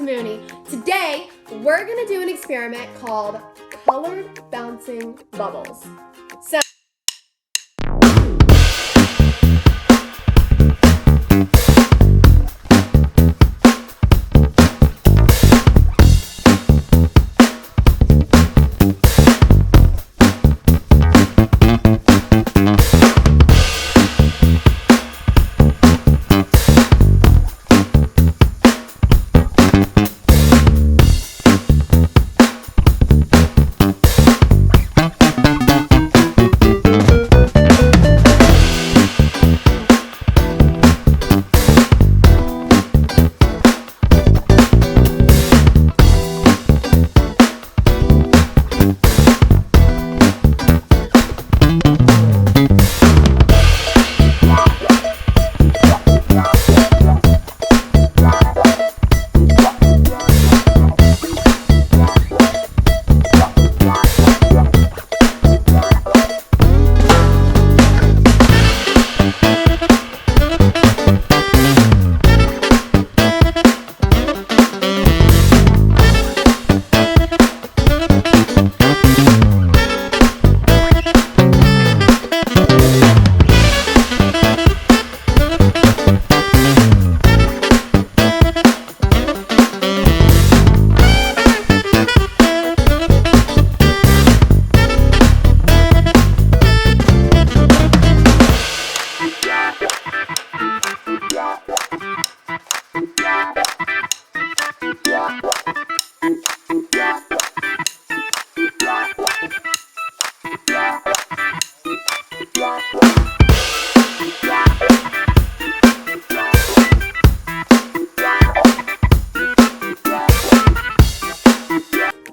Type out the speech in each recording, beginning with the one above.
to Moony. Today, we're gonna do an experiment called colored bouncing bubbles. So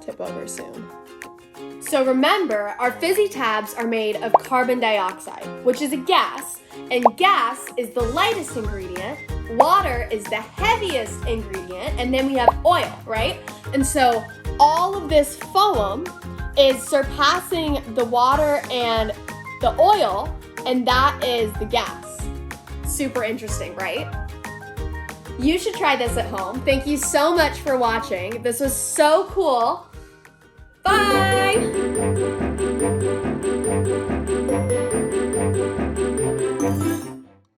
tip over soon. So remember, our fizzy tabs are made of carbon dioxide, which is a gas, and gas is the lightest ingredient, water is the heaviest ingredient, and then we have oil, right? And so all of this foam is surpassing the water and the oil, and that is the gas. Super interesting, right? You should try this at home. Thank you so much for watching. This was so cool. Bye!